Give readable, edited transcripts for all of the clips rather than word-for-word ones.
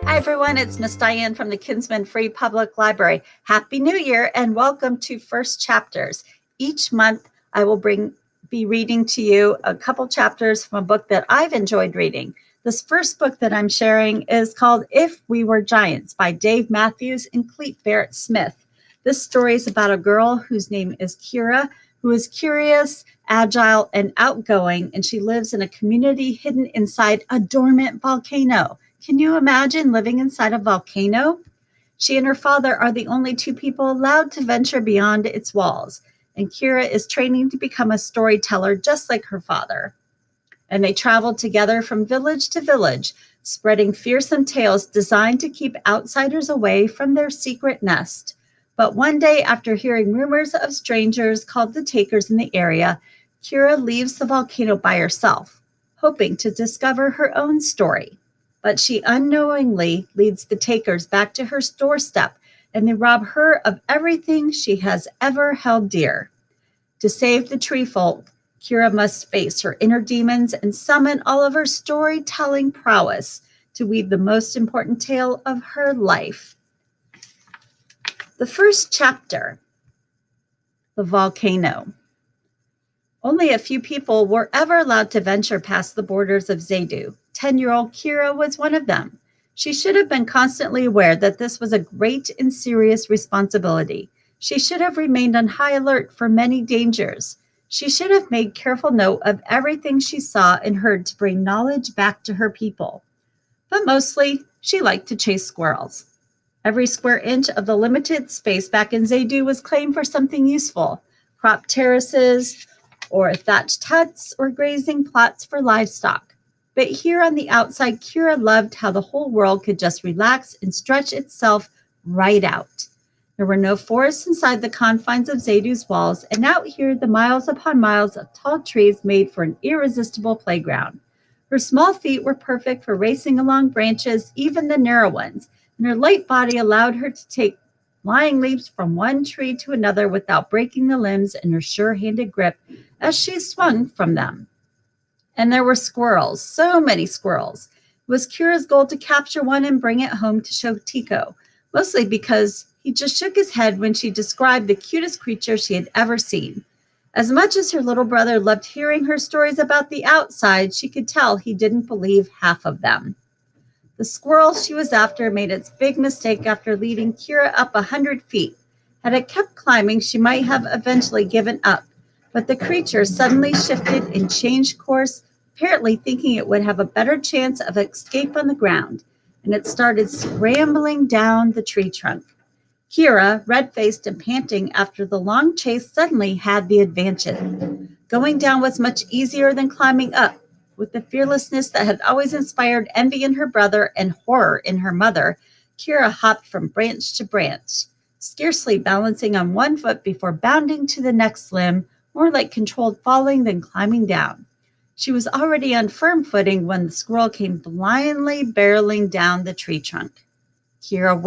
Hi, everyone. It's Miss Dianne from the Kinsman Free Public Library. Happy New Year and welcome to First Chapters. Each month, I will be reading to you a couple chapters from a book that I've enjoyed reading. This first book that I'm sharing is called If We Were Giants by Dave Matthews and Clete Barrett Smith. This story is about a girl whose name is Kyra, who is curious, agile, and outgoing, and she lives in a community hidden inside a dormant volcano. Can you imagine living inside a volcano? She and her father are the only two people allowed to venture beyond its walls, and Kyra is training to become a storyteller just like her father. And they travel together from village to village, spreading fearsome tales designed to keep outsiders away from their secret nest. But one day, after hearing rumors of strangers called the Takers in the area, Kyra leaves the volcano by herself, hoping to discover her own story. But she unknowingly leads the Takers back to her doorstep, and they rob her of everything she has ever held dear. To save the tree folk, Kyra must face her inner demons and summon all of her storytelling prowess to weave the most important tale of her life. The first chapter, The Volcano. Only a few people were ever allowed to venture past the borders of Zedu. 10-year-old Kyra was one of them. She should have been constantly aware that this was a great and serious responsibility. She should have remained on high alert for many dangers. She should have made careful note of everything she saw and heard to bring knowledge back to her people. But mostly, she liked to chase squirrels. Every square inch of the limited space back in Zedu was claimed for something useful: crop terraces, or thatched huts, or grazing plots for livestock. But here on the outside, Kyra loved how the whole world could just relax and stretch itself right out. There were no forests inside the confines of Zedu's walls, and out here the miles upon miles of tall trees made for an irresistible playground. Her small feet were perfect for racing along branches, even the narrow ones, and her light body allowed her to take flying leaps from one tree to another without breaking the limbs in her sure-handed grip as she swung from them. And there were squirrels, so many squirrels. It was Kyra's goal to capture one and bring it home to show Tico, mostly because he just shook his head when she described the cutest creature she had ever seen. As much as her little brother loved hearing her stories about the outside, she could tell he didn't believe half of them. The squirrel she was after made its big mistake after leading Kyra up 100 feet. Had it kept climbing, she might have eventually given up. But the creature suddenly shifted and changed course, apparently thinking it would have a better chance of escape on the ground, and it started scrambling down the tree trunk. Kyra, red-faced and panting after the long chase, suddenly had the advantage. Going down was much easier than climbing up. With the fearlessness that had always inspired envy in her brother and horror in her mother, Kyra hopped from branch to branch, scarcely balancing on one foot before bounding to the next limb, more like controlled falling than climbing down. She was already on firm footing when the squirrel came blindly barreling down the tree trunk. Kyra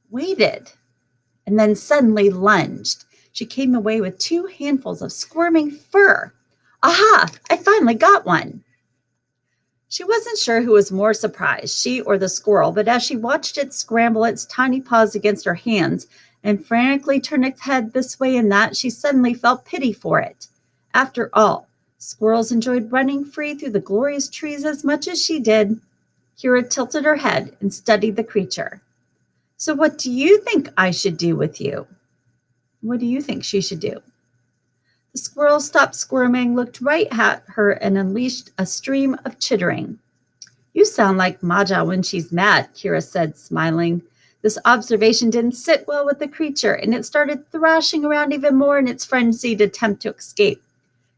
waited, and then suddenly lunged. She came away with 2 handfuls of squirming fur. Aha! I finally got one. She wasn't sure who was more surprised, she or the squirrel, but as she watched it scramble its tiny paws against her hands and frantically turn its head this way and that, she suddenly felt pity for it. After all, squirrels enjoyed running free through the glorious trees as much as she did. Kyra tilted her head and studied the creature. So what do you think I should do with you? What do you think she should do? The squirrel stopped squirming, looked right at her, and unleashed a stream of chittering. You sound like Maja when she's mad, Kyra said, smiling. This observation didn't sit well with the creature, and it started thrashing around even more in its frenzied attempt to escape.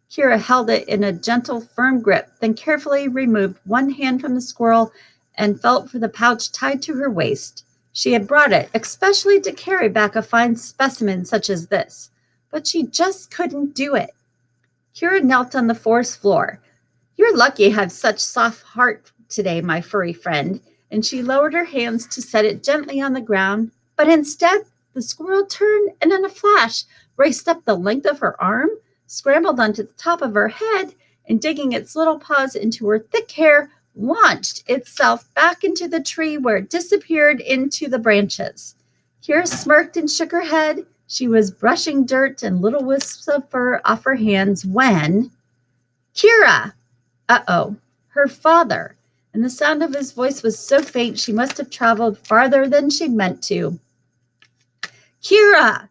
Kyra held it in a gentle, firm grip, then carefully removed one hand from the squirrel and felt for the pouch tied to her waist. She had brought it, especially to carry back a fine specimen such as this. But she just couldn't do it. Kyra knelt on the forest floor. You're lucky I have such soft heart today, my furry friend. And she lowered her hands to set it gently on the ground. But instead, the squirrel turned and in a flash raced up the length of her arm, scrambled onto the top of her head, and digging its little paws into her thick hair, launched itself back into the tree where it disappeared into the branches. Kyra smirked and shook her head. She was brushing dirt and little wisps of fur off her hands when Kyra! Uh-oh, her father. And the sound of his voice was so faint she must have traveled farther than she'd meant to. Kyra!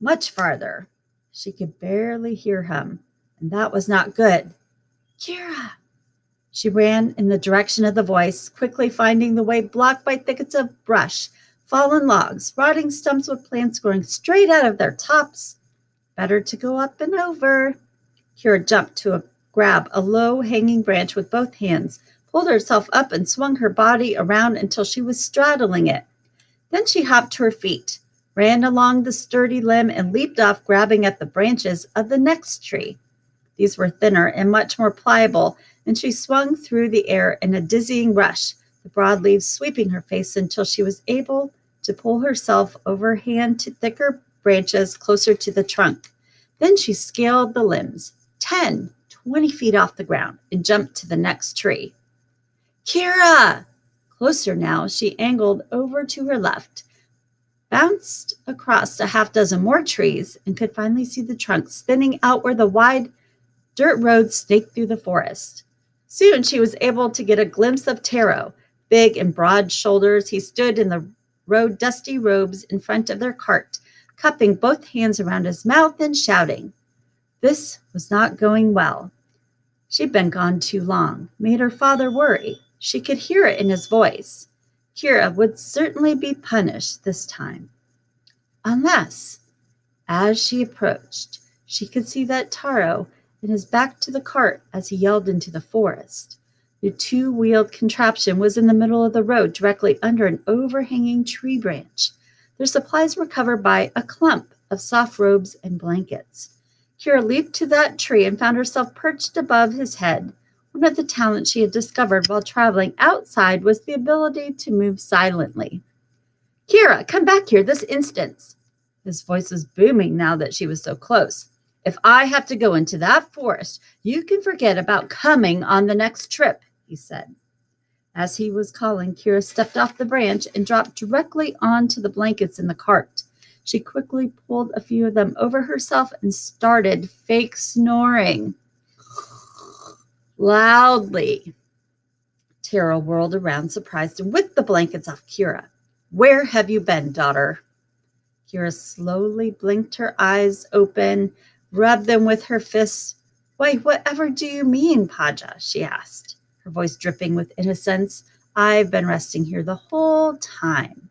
Much farther. She could barely hear him, and that was not good. Kyra! She ran in the direction of the voice, quickly finding the way blocked by thickets of brush, fallen logs, rotting stumps with plants growing straight out of their tops. Better to go up and over. Kyra jumped to grab a low-hanging branch with both hands, pulled herself up and swung her body around until she was straddling it. Then she hopped to her feet, ran along the sturdy limb, and leaped off, grabbing at the branches of the next tree. These were thinner and much more pliable, and she swung through the air in a dizzying rush, the broad leaves sweeping her face until she was able to pull herself overhand to thicker branches closer to the trunk. Then she scaled the limbs, 10, 20 feet off the ground, and jumped to the next tree. Kyra! Closer now, she angled over to her left, bounced across a half dozen more trees, and could finally see the trunk spinning out where the wide dirt road snaked through the forest. Soon she was able to get a glimpse of Taro. Big and broad shoulders, he stood in the road dusty robes in front of their cart, cupping both hands around his mouth and shouting. This was not going well. She'd been gone too long, made her father worry. She could hear it in his voice. Kyra would certainly be punished this time. Unless, as she approached, she could see that Taro and his back to the cart as he yelled into the forest. The two-wheeled contraption was in the middle of the road, directly under an overhanging tree branch. Their supplies were covered by a clump of soft robes and blankets. Kyra leaped to that tree and found herself perched above his head. One of the talents she had discovered while traveling outside was the ability to move silently. Kyra, come back here this instant. His voice was booming now that she was so close. If I have to go into that forest, you can forget about coming on the next trip, he said. As he was calling, Kyra stepped off the branch and dropped directly onto the blankets in the cart. She quickly pulled a few of them over herself and started fake snoring loudly. Taro whirled around, surprised, and whipped the blankets off Kyra. Where have you been, daughter? Kyra slowly blinked her eyes open, rubbed them with her fists. Why, whatever do you mean, Paja? She asked, her voice dripping with innocence. I've been resting here the whole time.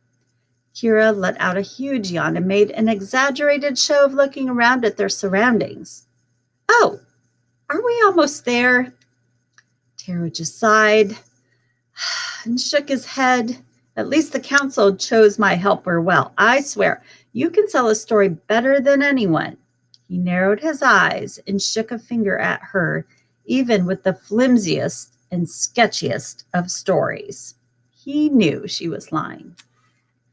Kyra let out a huge yawn and made an exaggerated show of looking around at their surroundings. Oh, are we almost there? Taro just sighed and shook his head. At least the council chose my helper well. I swear, you can sell a story better than anyone. He narrowed his eyes and shook a finger at her, even with the flimsiest and sketchiest of stories. He knew she was lying.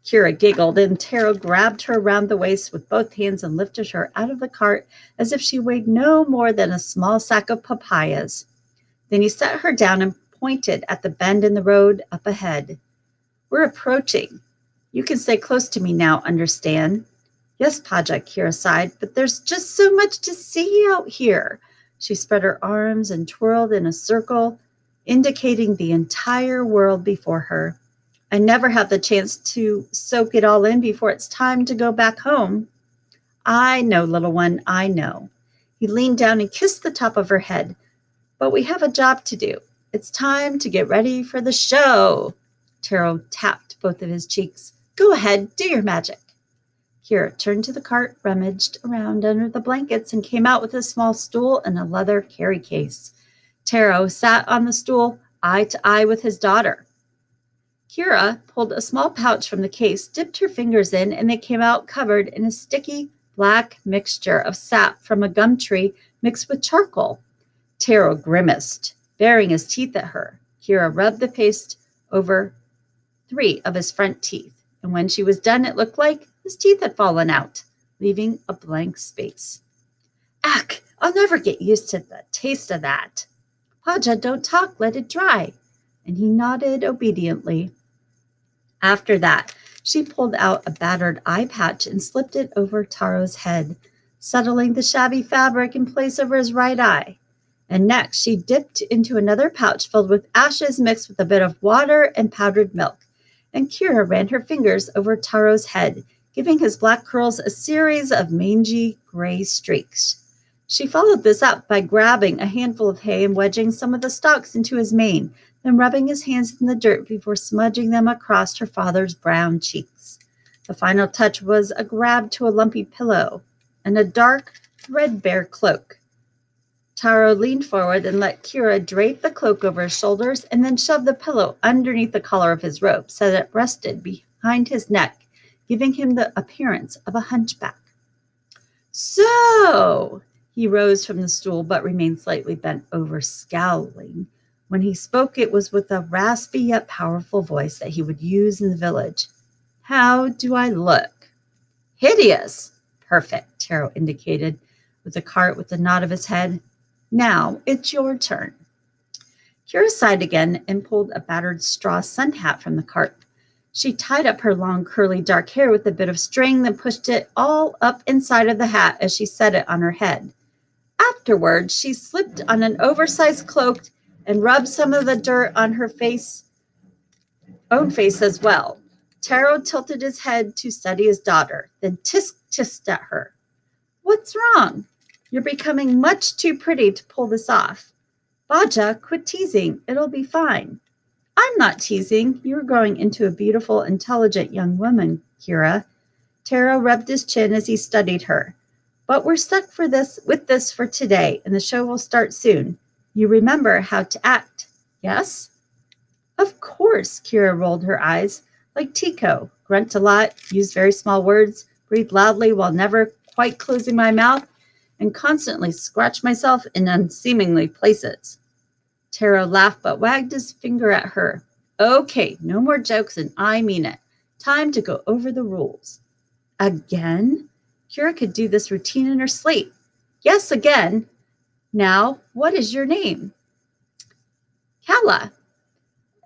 Kyra giggled, and Taro grabbed her around the waist with both hands and lifted her out of the cart as if she weighed no more than a small sack of papayas. Then he set her down and pointed at the bend in the road up ahead. We're approaching. You can stay close to me now, understand? Yes, Paja, Kyra sighed, but there's just so much to see out here. She spread her arms and twirled in a circle, indicating the entire world before her. I never have the chance to soak it all in before it's time to go back home. I know, little one, I know. He leaned down and kissed the top of her head. But we have a job to do. It's time to get ready for the show. Taro tapped both of his cheeks. Go ahead, do your magic. Kyra turned to the cart, rummaged around under the blankets, and came out with a small stool and a leather carry case. Taro sat on the stool, eye to eye with his daughter. Kyra pulled a small pouch from the case, dipped her fingers in, and they came out covered in a sticky, black mixture of sap from a gum tree mixed with charcoal. Taro grimaced, baring his teeth at her. Kyra rubbed the paste over 3 of his front teeth, and when she was done, it looked like his teeth had fallen out, leaving a blank space. Ack, I'll never get used to the taste of that. Paja, don't talk, let it dry. and he nodded obediently. After that, she pulled out a battered eye patch and slipped it over Taro's head, settling the shabby fabric in place over his right eye. And next, she dipped into another pouch filled with ashes mixed with a bit of water and powdered milk. And Kyra ran her fingers over Taro's head, giving his black curls a series of mangy gray streaks. She followed this up by grabbing a handful of hay and wedging some of the stalks into his mane, then rubbing his hands in the dirt before smudging them across her father's brown cheeks. The final touch was a grab to a lumpy pillow and a dark, threadbare cloak. Taro leaned forward and let Kyra drape the cloak over his shoulders and then shove the pillow underneath the collar of his robe so that it rested behind his neck, giving him the appearance of a hunchback. So, he rose from the stool but remained slightly bent over, scowling. When he spoke, it was with a raspy yet powerful voice that he would use in the village. How do I look? Hideous. Perfect, Taro indicated with a nod of his head. Now it's your turn. Kyra sighed again and pulled a battered straw sun hat from the cart. She tied up her long, curly, dark hair with a bit of string, then pushed it all up inside of the hat as she set it on her head. Afterwards, she slipped on an oversized cloak and rubbed some of the dirt on her own face as well. Taro tilted his head to study his daughter, then tisk-tisked at her. What's wrong? You're becoming much too pretty to pull this off. Baja, quit teasing. It'll be fine. I'm not teasing. You're growing into a beautiful, intelligent young woman, Kyra. Taro rubbed his chin as he studied her. But we're stuck with this for today, and the show will start soon. You remember how to act, yes? Of course, Kyra rolled her eyes. Like Tico, grunt a lot, use very small words, breathe loudly while never quite closing my mouth, and constantly scratch myself in unseemly places. Taro laughed but wagged his finger at her. Okay, no more jokes, and I mean it. Time to go over the rules. Again? Kyra could do this routine in her sleep. Yes, again. Now, what is your name? Kala.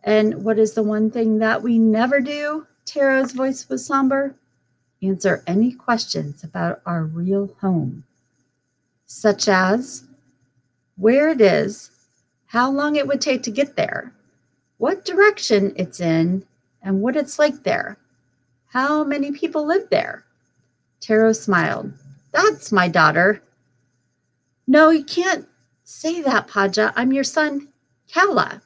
And what is the one thing that we never do? Taro's voice was somber. Answer any questions about our real home, such as where it is, how long it would take to get there, what direction it's in, and what it's like there. How many people live there? Taro smiled. That's my daughter. No, you can't say that, Paja. I'm your son, Kala.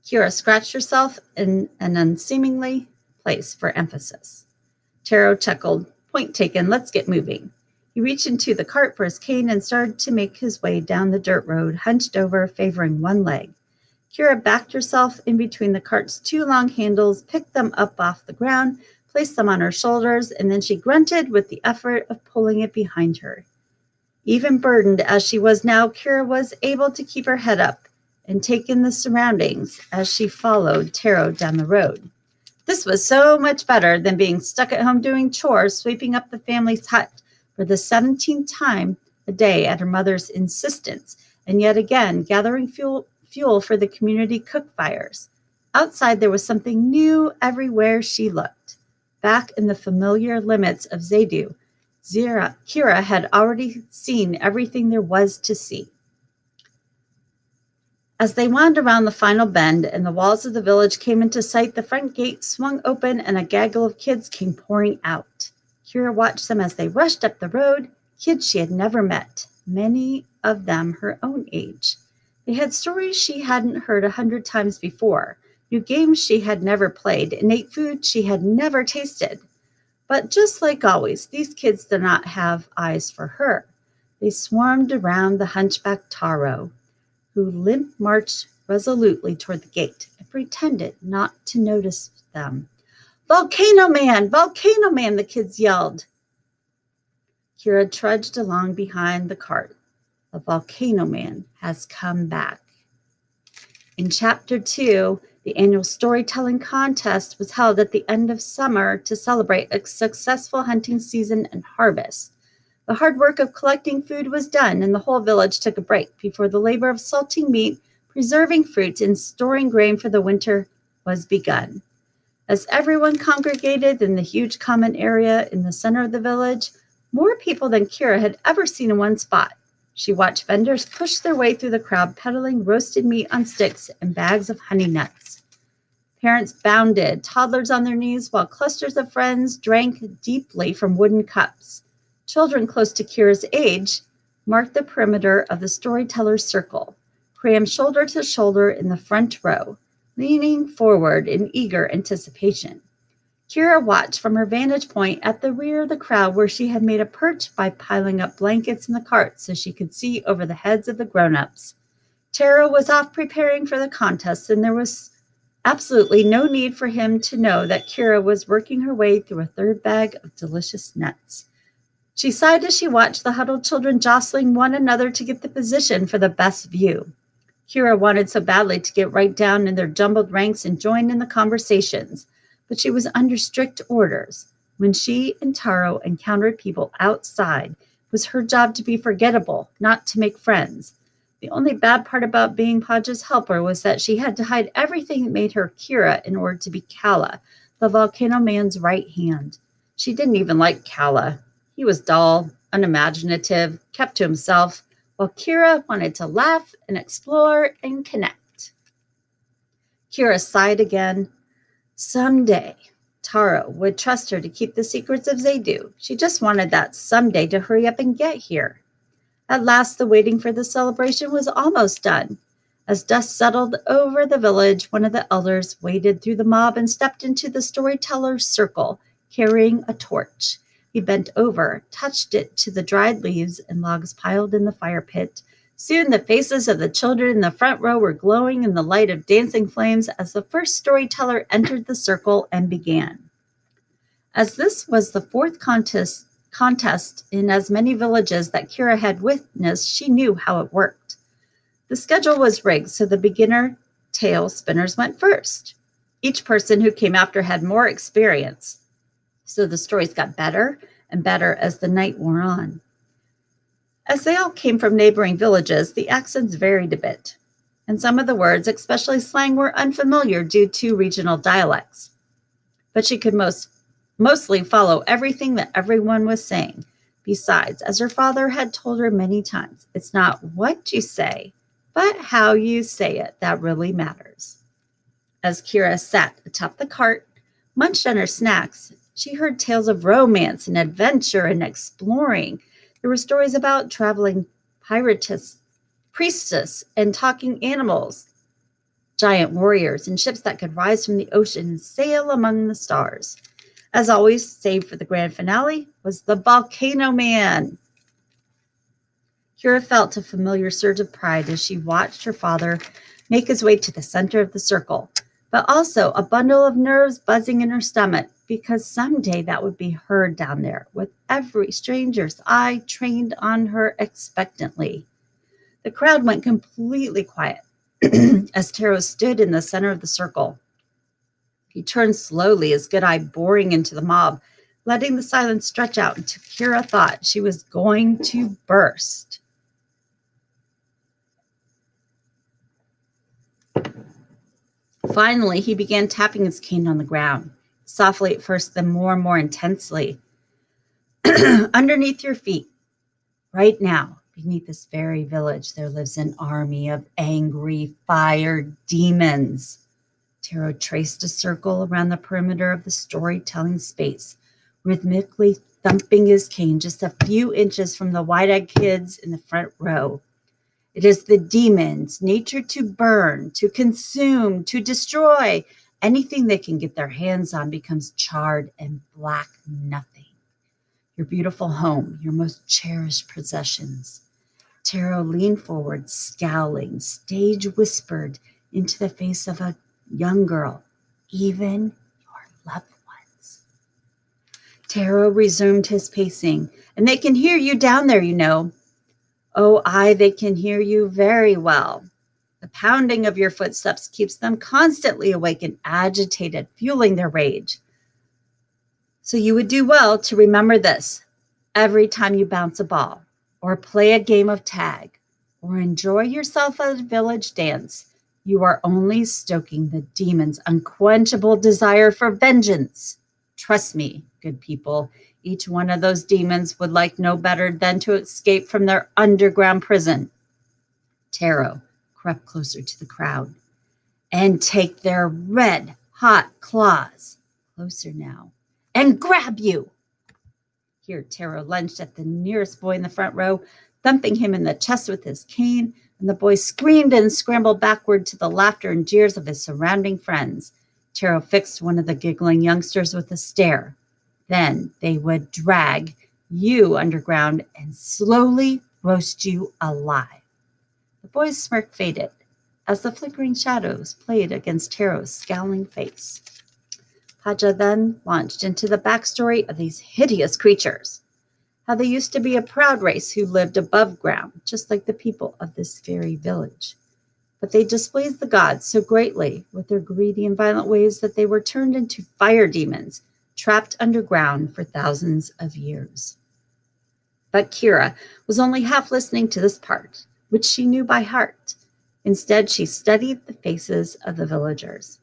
Kyra scratched herself in an unseemly place for emphasis. Taro chuckled. Point taken. Let's get moving. He reached into the cart for his cane and started to make his way down the dirt road, hunched over, favoring one leg. Kyra backed herself in between the cart's two long handles, picked them up off the ground, placed them on her shoulders, and then she grunted with the effort of pulling it behind her. Even burdened as she was now, Kyra was able to keep her head up and take in the surroundings as she followed Taro down the road. This was so much better than being stuck at home doing chores, sweeping up the family's hut for the 17th time a day at her mother's insistence, and yet again gathering fuel for the community cook fires. Outside, there was something new everywhere she looked. Back in the familiar limits of Zedu, Kyra had already seen everything there was to see. As they wound around the final bend and the walls of the village came into sight, the front gate swung open and a gaggle of kids came pouring out. Kyra watched them as they rushed up the road, kids she had never met, many of them her own age. They had stories she hadn't heard 100 times before, new games she had never played, and ate food she had never tasted. But just like always, these kids did not have eyes for her. They swarmed around the hunchback Taro, who limp marched resolutely toward the gate and pretended not to notice them. Volcano Man! Volcano Man! The kids yelled. Kyra trudged along behind the cart. The Volcano Man has come back. In Chapter 2, the annual storytelling contest was held at the end of summer to celebrate a successful hunting season and harvest. The hard work of collecting food was done, and the whole village took a break before the labor of salting meat preserving fruit, and storing grain for the winter was begun. As everyone congregated in the huge common area in the center of the village, more people than Kyra had ever seen in one spot. She watched vendors push their way through the crowd, peddling roasted meat on sticks and bags of honey nuts. Parents bounded, toddlers on their knees, while clusters of friends drank deeply from wooden cups. Children close to Kyra's age marked the perimeter of the storyteller's circle, crammed shoulder to shoulder in the front row, leaning forward in eager anticipation. Kyra watched from her vantage point at the rear of the crowd, where she had made a perch by piling up blankets in the cart so she could see over the heads of the grown-ups. Taro was off preparing for the contest, and there was absolutely no need for him to know that Kyra was working her way through a third bag of delicious nuts. She sighed as she watched the huddled children jostling one another to get the position for the best view. Kyra wanted so badly to get right down in their jumbled ranks and join in the conversations, but she was under strict orders. When she and Taro encountered people outside, it was her job to be forgettable, not to make friends. The only bad part about being Podge's helper was that she had to hide everything that made her Kyra in order to be Kala, the Volcano man's right hand. She didn't even like Kala. He was dull, unimaginative, kept to himself, while Kyra wanted to laugh and explore and connect. Kyra sighed again. Someday, Taro would trust her to keep the secrets as they do. She just wanted that someday to hurry up and get here. At last, the waiting for the celebration was almost done. As dust settled over the village, one of the elders waded through the mob and stepped into the storyteller's circle, carrying a torch. He bent over, touched it to the dried leaves and logs piled in the fire pit. Soon the faces of the children in the front row were glowing in the light of dancing flames as the first storyteller entered the circle and began. As this was the fourth contest in as many villages that Kyra had witnessed, she knew how it worked. The schedule was rigged so the beginner tale spinners went first. Each person who came after had more experience, so the stories got better and better as the night wore on. As they all came from neighboring villages, the accents varied a bit, and some of the words, especially slang, were unfamiliar due to regional dialects. But she could mostly follow everything that everyone was saying. Besides, as her father had told her many times, it's not what you say, but how you say it that really matters. As Kyra sat atop the cart, munched on her snacks, she heard tales of romance and adventure and exploring. There were stories about traveling priestess and talking animals, giant warriors, and ships that could rise from the ocean and sail among the stars. As always, save for the grand finale, was the Volcano Man. Kyra felt a familiar surge of pride as she watched her father make his way to the center of the circle, but also a bundle of nerves buzzing in her stomach, because someday that would be her down there, with every stranger's eye trained on her expectantly. The crowd went completely quiet as Taro stood in the center of the circle. He turned slowly, his good eye boring into the mob, letting the silence stretch out until Kyra thought she was going to burst. Finally, he began tapping his cane on the ground, softly at first, then more and more intensely. Underneath your feet, right now, beneath this very village, there lives an army of angry fire demons. Taro traced a circle around the perimeter of the storytelling space, rhythmically thumping his cane just a few inches from the wide-eyed kids in the front row. It is the demons, nature to burn, to consume, to destroy. Anything they can get their hands on becomes charred and black nothing. Your beautiful home, your most cherished possessions. Taro leaned forward, scowling, stage whispered into the face of a young girl, even your loved ones. Taro resumed his pacing. And they can hear you down there, you know. Oh, aye, they can hear you very well. The pounding of your footsteps keeps them constantly awake and agitated, fueling their rage. So you would do well to remember this every time you bounce a ball or play a game of tag or enjoy yourself at a village dance, you are only stoking the demon's unquenchable desire for vengeance. Trust me, good people, each one of those demons would like no better than to escape from their underground prison. Taro crept closer to the crowd. And take their red hot claws, closer now, and grab you. Here Taro lunged at the nearest boy in the front row, thumping him in the chest with his cane, and the boy screamed and scrambled backward to the laughter and jeers of his surrounding friends. Taro fixed one of the giggling youngsters with a stare. Then they would drag you underground and slowly roast you alive. The boy's smirk faded as the flickering shadows played against Taro's scowling face. Paja then launched into the backstory of these hideous creatures, how they used to be a proud race who lived above ground, just like the people of this very village. But they displeased the gods so greatly with their greedy and violent ways that they were turned into fire demons, trapped underground for thousands of years. But Kyra was only half listening to this part, which she knew by heart. Instead, she studied the faces of the villagers.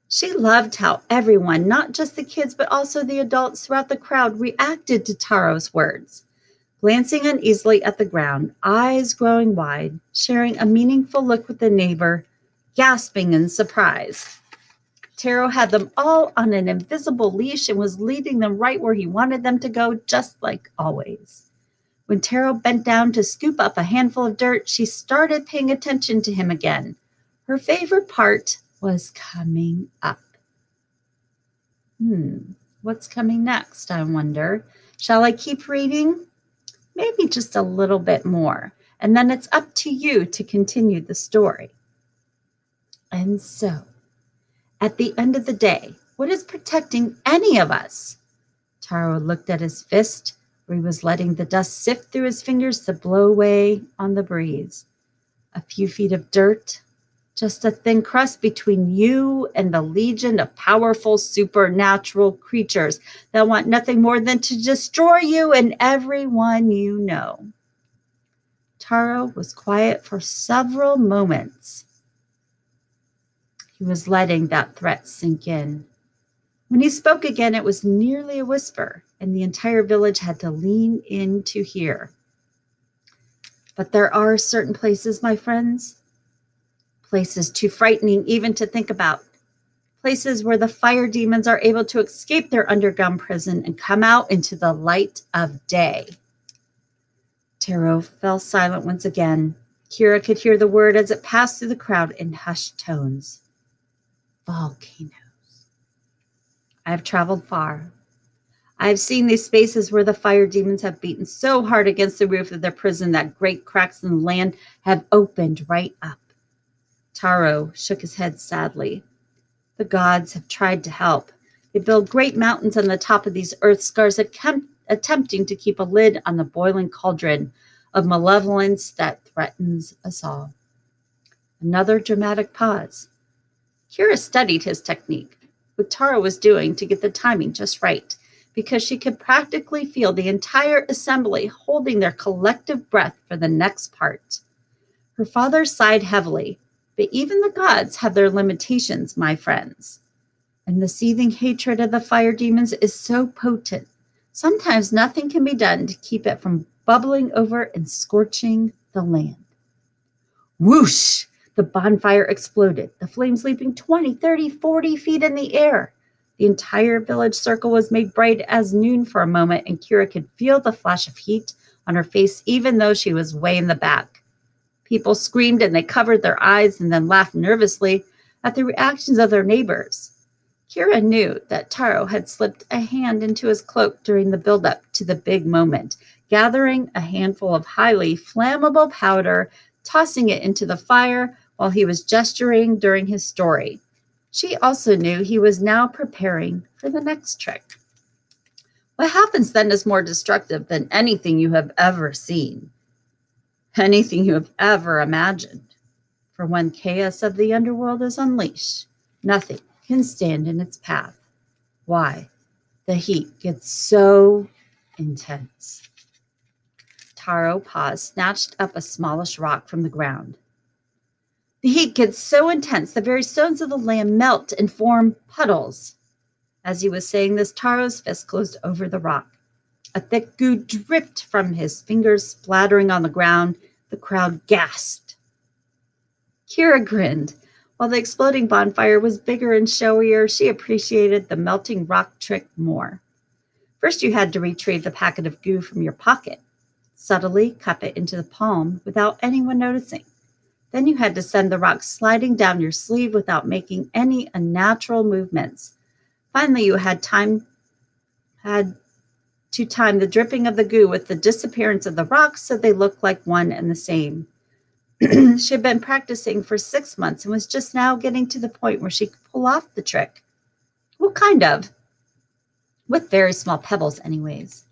She loved how everyone, not just the kids, but also the adults throughout the crowd, reacted to Taro's words, glancing uneasily at the ground, eyes growing wide, sharing a meaningful look with the neighbor, gasping in surprise. Taro had them all on an invisible leash and was leading them right where he wanted them to go, just like always. When Taro bent down to scoop up a handful of dirt, she started paying attention to him again. Her favorite part was coming up. What's coming next, I wonder? Shall I keep reading? Maybe just a little bit more, and then it's up to you to continue the story. And so, at the end of the day, what is protecting any of us? Taro looked at his fist, where he was letting the dust sift through his fingers to blow away on the breeze. A few feet of dirt, just a thin crust between you and the legion of powerful supernatural creatures that want nothing more than to destroy you and everyone you know. Taro was quiet for several moments. He was letting that threat sink in. When he spoke again, it was nearly a whisper, and the entire village had to lean in to hear. But there are certain places, my friends, places too frightening even to think about, places where the fire demons are able to escape their underground prison and come out into the light of day. Taro fell silent once again. Kyra could hear the word as it passed through the crowd in hushed tones. Volcano. I have traveled far. I have seen these spaces where the fire demons have beaten so hard against the roof of their prison that great cracks in the land have opened right up. Taro shook his head sadly. The gods have tried to help. They build great mountains on the top of these earth scars, attempting to keep a lid on the boiling cauldron of malevolence that threatens us all. Another dramatic pause. Kyra studied his technique, what Taro was doing to get the timing just right, because she could practically feel the entire assembly holding their collective breath for the next part. Her father sighed heavily, but even the gods have their limitations, my friends. And the seething hatred of the fire demons is so potent, sometimes nothing can be done to keep it from bubbling over and scorching the land. Whoosh! The bonfire exploded, the flames leaping 20, 30, 40 feet in the air. The entire village circle was made bright as noon for a moment, and Kyra could feel the flash of heat on her face even though she was way in the back. People screamed and they covered their eyes and then laughed nervously at the reactions of their neighbors. Kyra knew that Taro had slipped a hand into his cloak during the build-up to the big moment, gathering a handful of highly flammable powder, tossing it into the fire while he was gesturing during his story. She also knew he was now preparing for the next trick. What happens then is more destructive than anything you have ever seen, anything you have ever imagined. For when chaos of the underworld is unleashed, nothing can stand in its path. Why? The heat gets so intense. Taro paused, snatched up a smallish rock from the ground. The heat gets so intense, the very stones of the land melt and form puddles. As he was saying this, Taro's fist closed over the rock. A thick goo dripped from his fingers, splattering on the ground. The crowd gasped. Kyra grinned. While the exploding bonfire was bigger and showier, she appreciated the melting rock trick more. First, you had to retrieve the packet of goo from your pocket, subtly cup it into the palm without anyone noticing. Then you had to send the rock sliding down your sleeve without making any unnatural movements. Finally, you had to time the dripping of the goo with the disappearance of the rocks so they looked like one and the same. She had been practicing for 6 months and was just now getting to the point where she could pull off the trick. Well, kind of. With very small pebbles, anyways.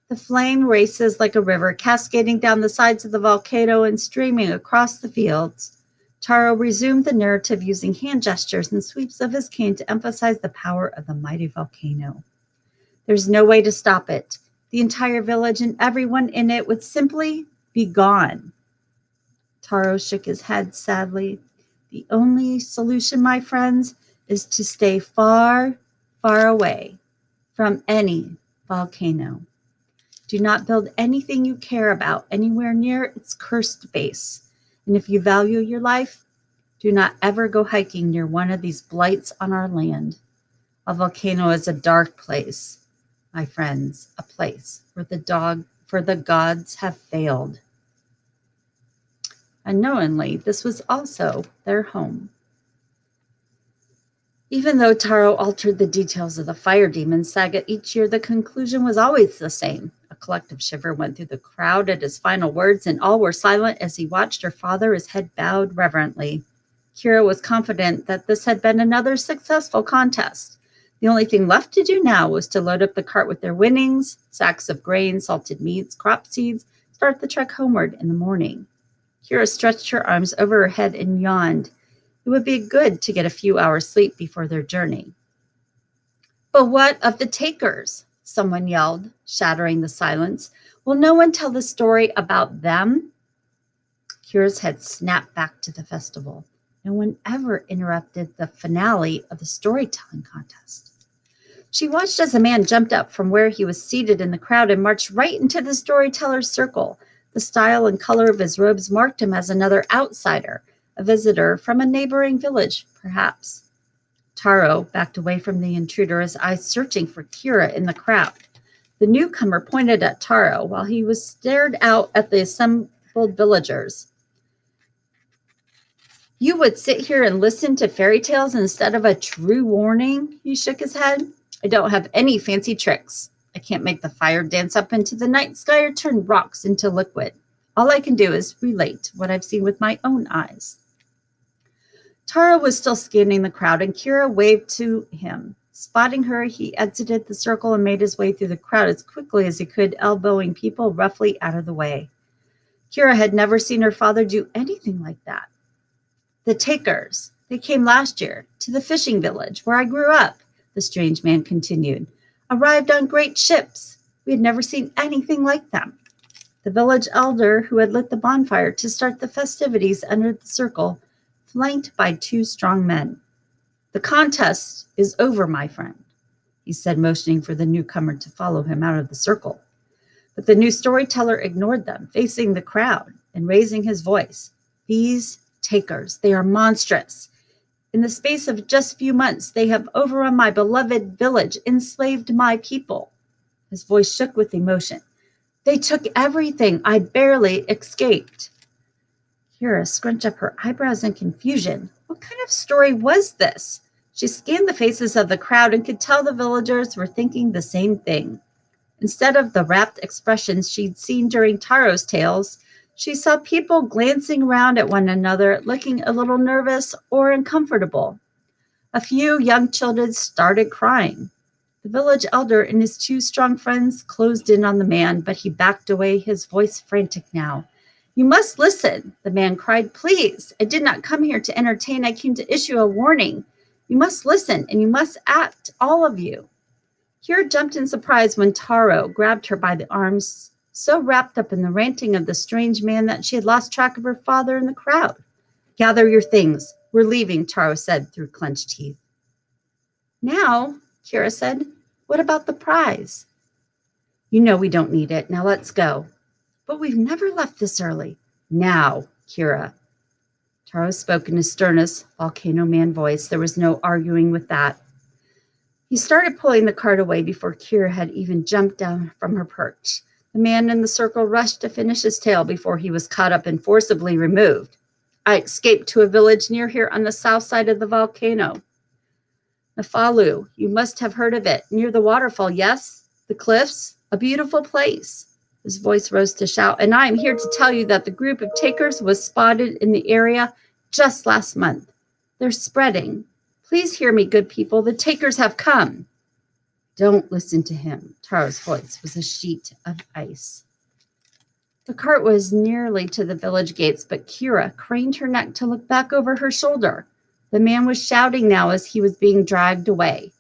The flame races like a river, cascading down the sides of the volcano and streaming across the fields. Taro resumed the narrative using hand gestures and sweeps of his cane to emphasize the power of the mighty volcano. There's no way to stop it. The entire village and everyone in it would simply be gone. Taro shook his head sadly. The only solution, my friends, is to stay far, far away from any volcano. Do not build anything you care about anywhere near its cursed base. And if you value your life, do not ever go hiking near one of these blights on our land. A volcano is a dark place, my friends, a place where the gods have failed. Unknowingly, this was also their home. Even though Taro altered the details of the fire demon saga each year, the conclusion was always the same. A collective shiver went through the crowd at his final words, and all were silent as he watched her father, his head bowed reverently. Kyra was confident that this had been another successful contest. The only thing left to do now was to load up the cart with their winnings, sacks of grain, salted meats, crop seeds, start the trek homeward in the morning. Kyra stretched her arms over her head and yawned. It would be good to get a few hours sleep before their journey. But what of the takers? Someone yelled, shattering the silence. Will no one tell the story about them? Kyra's head snapped back to the festival. No one ever interrupted the finale of the storytelling contest. She watched as a man jumped up from where he was seated in the crowd and marched right into the storyteller's circle. The style and color of his robes marked him as another outsider, a visitor from a neighboring village, perhaps. Taro backed away from the intruder, his eyes searching for Kyra in the crowd. The newcomer pointed at Taro while he was stared out at the assembled villagers. You would sit here and listen to fairy tales instead of a true warning? He shook his head. I don't have any fancy tricks. I can't make the fire dance up into the night sky or turn rocks into liquid. All I can do is relate what I've seen with my own eyes. Taro was still scanning the crowd, and Kyra waved to him. Spotting her, he exited the circle and made his way through the crowd as quickly as he could, elbowing people roughly out of the way. Kyra had never seen her father do anything like that. The takers, they came last year to the fishing village where I grew up, the strange man continued. Arrived on great ships. We had never seen anything like them. The village elder who had lit the bonfire to start the festivities entered the circle, flanked by 2 strong men. The contest is over, my friend, he said, motioning for the newcomer to follow him out of the circle. But the new storyteller ignored them, facing the crowd and raising his voice. These takers, they are monstrous. In the space of just a few months, they have overrun my beloved village, enslaved my people. His voice shook with emotion. They took everything. I barely escaped. Kyra scrunched up her eyebrows in confusion. What kind of story was this? She scanned the faces of the crowd and could tell the villagers were thinking the same thing. Instead of the rapt expressions she'd seen during Taro's tales, she saw people glancing around at one another, looking a little nervous or uncomfortable. A few young children started crying. The village elder and his 2 strong friends closed in on the man, but he backed away, his voice frantic now. You must listen, the man cried. Please, I did not come here to entertain. I came to issue a warning. You must listen, and you must act, all of you. Kyra jumped in surprise when Taro grabbed her by the arms so wrapped up in the ranting of the strange man that she had lost track of her father in the crowd. "Gather your things. We're leaving," Taro said through clenched teeth. "Now," Kyra said, "what about the prize?" "You know we don't need it. Now let's go." "But we've never left this early." "Now, Kyra." Taro spoke in his sternest Volcano man voice. There was no arguing with that. He started pulling the cart away before Kyra had even jumped down from her perch. The man in the circle rushed to finish his tale before he was caught up and forcibly removed. "I escaped to a village near here on the south side of the volcano. Nafalu, you must have heard of it. Near the waterfall, yes? The cliffs? A beautiful place." His voice rose to shout, "And I am here to tell you that the group of takers was spotted in the area just last month. They're spreading. Please hear me, good people. The takers have come." "Don't listen to him." Taro's voice was a sheet of ice. The cart was nearly to the village gates, but Kyra craned her neck to look back over her shoulder. The man was shouting now as he was being dragged away.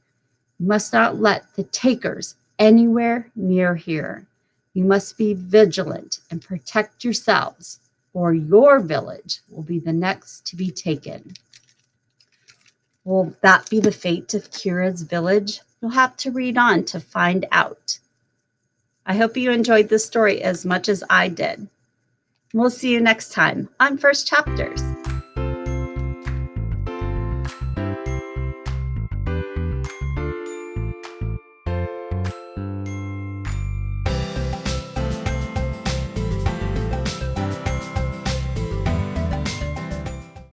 "You must not let the takers anywhere near here. You must be vigilant and protect yourselves, or your village will be the next to be taken." Will that be the fate of Kyra's village? You'll have to read on to find out. I hope you enjoyed this story as much as I did. We'll see you next time on First Chapters.